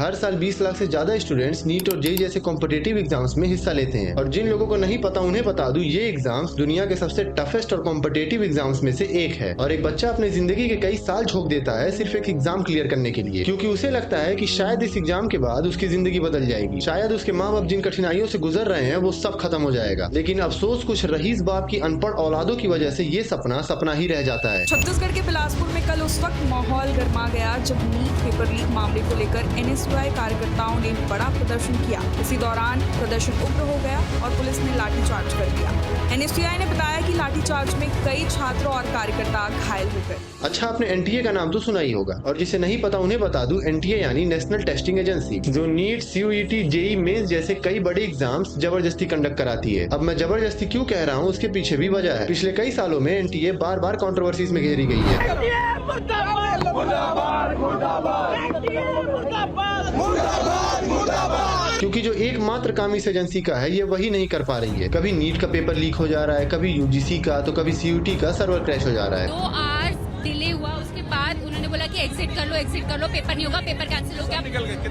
हर साल 20 लाख से ज्यादा स्टूडेंट्स नीट और जेईई जैसे कॉम्पिटिटिव एग्जाम्स में हिस्सा लेते हैं और जिन लोगों को नहीं पता उन्हें बता दूं, ये एग्जाम्स दुनिया के सबसे टफेस्ट और कॉम्पिटिटिव एग्जाम्स में से एक है। और एक बच्चा अपनी जिंदगी के कई साल झोंक देता है सिर्फ एक एग्जाम क्लियर करने के लिए, क्योंकि उसे लगता है कि शायद इस एग्जाम के बाद उसकी जिंदगी बदल जाएगी, शायद उसके माँ बाप जिन कठिनाइयों से गुजर रहे हैं वो सब खत्म हो जाएगा। लेकिन अफसोस कुछ रईस बाप की अनपढ़ औलादों की वजह से ये सपना सपना ही रह जाता है। छत्तीसगढ़ के बिलासपुर में कल उस वक्त माहौल गर्मा गया जब नीट पेपर लीक मामले को लेकर एनएसयूआई कार्यकर्ताओं ने बड़ा प्रदर्शन किया। इसी दौरान प्रदर्शन उग्र हो गया और पुलिस ने लाठीचार्ज कर दिया। एनएसयूआई ने बताया कि लाठीचार्ज में कई छात्र और कार्यकर्ता घायल हो गए। अच्छा, आपने एनटीए का नाम तो सुना ही होगा, और जिसे नहीं पता उन्हें बता दूं, एनटीए यानी नेशनल टेस्टिंग एजेंसी, जो नीट, सीयूईटी, जेईई मेंस जैसे कई बड़े एग्जाम्स जबरदस्ती कंडक्ट कराती है। अब मैं जबरदस्ती क्यों कह रहा हूँ, उसके पीछे भी वजह है। पिछले कई सालों में एनटीए बार बार कंट्रोवर्सीज में घेरी गई है, क्योंकि जो एकमात्र काम इस एजेंसी का है ये वही नहीं कर पा रही है। कभी नीट का पेपर लीक हो जा रहा है, कभी यूजीसी का, तो कभी सीयूटी का सर्वर क्रैश हो जा रहा है। 2 आवर्स डिले हुआ, उसके बाद उन्होंने बोला कि एग्जिट कर लो, पेपर नहीं होगा, पेपर कैंसिल हो गया।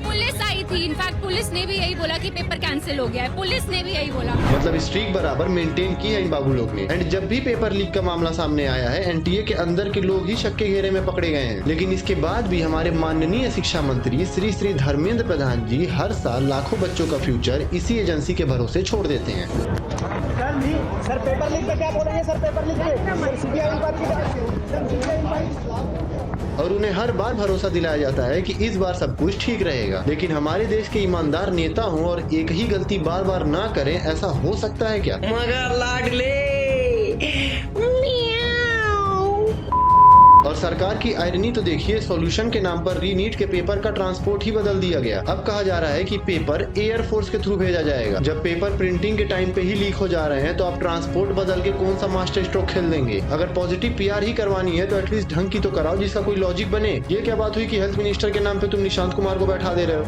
पुलिस आई थी, इनफैक्ट पुलिस ने भी यही बोला कि पेपर कैंसिल हो गया है, पुलिस ने भी यही बोला। मतलब स्ट्रीक बराबर मेंटेन की है इन बाबू लोग ने। एंड जब भी पेपर लीक का मामला सामने आया है, एनटीए के अंदर के लोग ही शक के घेरे में पकड़े गए हैं। लेकिन इसके बाद भी हमारे माननीय शिक्षा मंत्री श्री श्री धर्मेंद्र प्रधान जी हर साल लाखों बच्चों का फ्यूचर इसी एजेंसी के भरोसे छोड़ देते हैं। सर पेपर लीक पे क्या बोलेंगे? सर पेपर लीक और उन्हें हर बार भरोसा दिलाया जाता है कि इस बार सब कुछ ठीक रहेगा। लेकिन हमारे देश के ईमानदार नेता हों और एक ही गलती बार बार ना करें, ऐसा हो सकता है क्या? मगर लाडले और सरकार की आयरनी तो देखिए, सॉल्यूशन के नाम पर रीनीट के पेपर का ट्रांसपोर्ट ही बदल दिया गया। अब कहा जा रहा है कि पेपर एयरफोर्स के थ्रू भेजा जाएगा। जब पेपर प्रिंटिंग के टाइम पे ही लीक हो जा रहे हैं तो आप ट्रांसपोर्ट बदल के कौन सा मास्टर स्ट्रोक खेल देंगे? अगर पॉजिटिव पीआर ही करवानी है तो एटलीस्ट ढंग की तो कराओ जिसका कोई लॉजिक बने। ये क्या बात हुई कि हेल्थ मिनिस्टर के नाम पे तुम निशांत कुमार को बैठा दे रहे हो?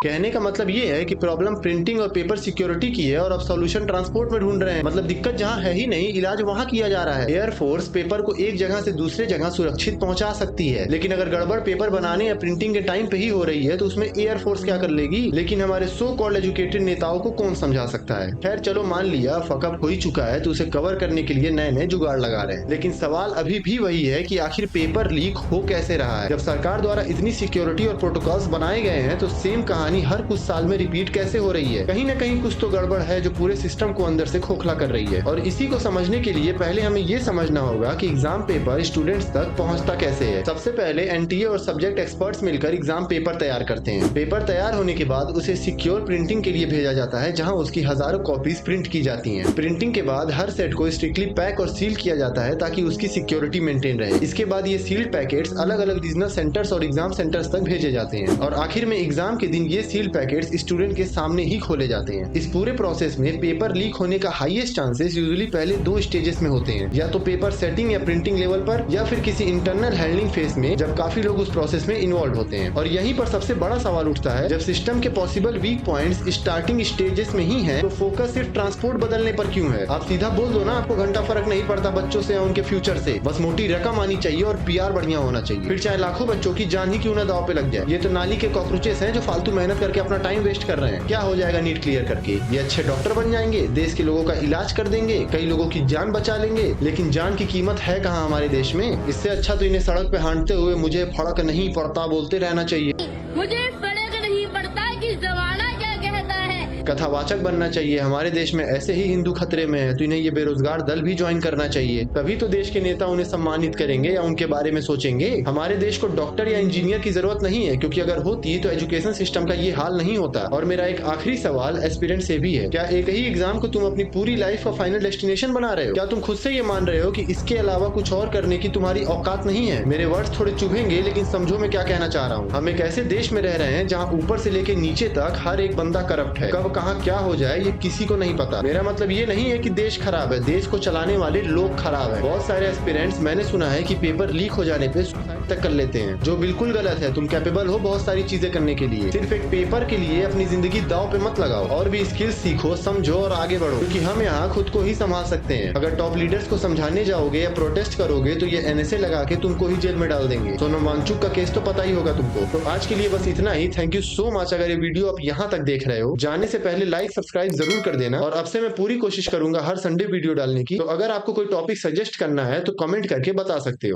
कहने का मतलब ये है कि प्रॉब्लम प्रिंटिंग और पेपर सिक्योरिटी की है और अब सॉल्यूशन ट्रांसपोर्ट में ढूंढ रहे हैं। मतलब दिक्कत जहां है ही नहीं, इलाज वहां किया जा रहा है। एयरफोर्स पेपर को एक जगह से दूसरे जगह सुरक्षित पहुंचा सकती है, लेकिन अगर गड़बड़ पेपर बनाने या प्रिंटिंग के टाइम पे ही हो रही है तो उसमें एयरफोर्स क्या कर लेगी? लेकिन हमारे सो कॉल्ड एजुकेटेड नेताओं को कौन समझा सकता है? खैर चलो, मान लिया फकअप हो ही चुका है तो उसे कवर करने के लिए नए नए जुगाड़ लगा रहे हैं। लेकिन सवाल अभी भी वही है कि आखिर पेपर लीक हो कैसे रहा है? जब सरकार द्वारा इतनी सिक्योरिटी और प्रोटोकॉल्स बनाए गए हैं तो सेम कहानी हर कुछ साल में रिपीट कैसे हो रही है? कहीं ना कहीं कुछ तो गड़बड़ है जो पूरे सिस्टम को अंदर से खोखला कर रही है। और इसी को समझने के लिए पहले हमें ये समझना होगा कि एग्जाम पेपर स्टूडेंट्स तक पहुंचता कैसे है। सबसे पहले एनटीए और सब्जेक्ट एक्सपर्ट्स मिलकर एग्जाम पेपर तैयार करते हैं। पेपर तैयार होने के बाद उसे सिक्योर प्रिंटिंग के लिए भेजा जाता है, जहां उसकी हजारों कॉपीज प्रिंट की जाती हैं। प्रिंटिंग के बाद हर सेट को स्ट्रिक्टली पैक और सील किया जाता है ताकि उसकी सिक्योरिटी मेंटेन रहे। इसके बाद ये सील्ड पैकेट्स अलग अलग रीजनल सेंटर्स और एग्जाम सेंटर्स तक भेजे जाते हैं और आखिर में एग्जाम के दिन ये सील्ड पैकेट्स स्टूडेंट के सामने ही खोले जाते हैं। इस पूरे प्रोसेस में पेपर लीक होने का हाईएस्ट चांसेस यूजुअली पहले 2 स्टेजेस में होते हैं, या तो पेपर सेटिंग या प्रिंटिंग लेवल पर, या फिर किसी इंटरनल हैंडलिंग फेज में जब काफी लोग उस प्रोसेस में इन्वॉल्व होते हैं। और यहीं पर सबसे बड़ा सवाल उठता है, जब सिस्टम के possible weak points starting stages में ही हैं, तो फोकस सिर्फ ट्रांसपोर्ट बदलने पर क्यों है? आप सीधा बोल दो ना, आपको घंटा फर्क नहीं पड़ता बच्चों से या उनके फ्यूचर से, बस मोटी रकम आनी चाहिए और पीआर बढ़िया होना चाहिए। फिर चाहे लाखों बच्चों की जान ही क्यों ना दांव पे लग जाए। ये तो नाली के कॉकरोचेस हैं जो फालतू मेहनत करके अपना टाइम वेस्ट कर रहे हैं। क्या हो जाएगा नीट क्लियर करके? ये अच्छे डॉक्टर बन जाएंगे, देश के लोगों का इलाज कर देंगे, कई लोगों की जान बचा लेंगे, लेकिन जान की कीमत है कहाँ हमारे देश में? इससे अच्छा तो इन्हें सड़क पे हांटते हुए मुझे फर्क नहीं पड़ता बोलते रहना चाहिए। मुझे फर्क नहीं पड़ता कि जमाना क्या कहता है। कथावाचक बनना चाहिए। हमारे देश में ऐसे ही हिंदू खतरे में है तो इन्हें ये बेरोजगार दल भी ज्वाइन करना चाहिए। तभी तो देश के नेता उन्हें सम्मानित करेंगे या उनके बारे में सोचेंगे। हमारे देश को डॉक्टर या इंजीनियर की जरूरत नहीं है, क्योंकि अगर होती तो एजुकेशन सिस्टम का ये हाल नहीं होता। और मेरा एक आखिरी सवाल एस्पिरेंट से भी है, क्या एक ही एग्जाम को तुम अपनी पूरी लाइफ का फाइनल डेस्टिनेशन बना रहे हो? क्या तुम खुद से ये मान रहे हो कि इसके अलावा कुछ और करने की तुम्हारी औकात नहीं है? मेरे वर्ड्स थोड़े चुभेंगे, लेकिन समझो मैं क्या कहना चाह रहा हूँ। हम एक ऐसे देश में रह रहे हैं जहाँ ऊपर से लेके नीचे तक हर एक बंदा करप्ट है। कब कहाँ क्या हो जाए ये किसी को नहीं पता। मेरा मतलब ये नहीं है कि देश खराब है, देश को चलाने वाले लोग खराब है। बहुत सारे एस्पिरेंट्स मैंने सुना है कि पेपर लीक हो जाने पे सुसाइड तक कर लेते हैं, जो बिल्कुल गलत है। तुम कैपेबल हो बहुत सारी चीजें करने के लिए, सिर्फ एक पेपर के लिए अपनी जिंदगी दांव पे मत लगाओ। और भी स्किल्स सीखो, समझो और आगे बढ़ो, क्योंकि हम यहाँ खुद को ही संभाल सकते हैं। अगर टॉप लीडर्स को समझाने जाओगे या प्रोटेस्ट करोगे तो ये NSA लगा के तुमको ही जेल में डाल देंगे। सोनम वांगचुक का केस तो पता ही होगा तुमको। तो आज के लिए बस इतना ही। Thank you so much. अगर ये वीडियो आप यहाँ तक देख रहे हो, जाने से पहले लाइक सब्सक्राइब जरूर कर देना। और अब से मैं पूरी कोशिश करूंगा हर संडे वीडियो डालने की। तो अगर आपको कोई टॉपिक सजेस्ट करना है तो कमेंट करके बता सकते हो।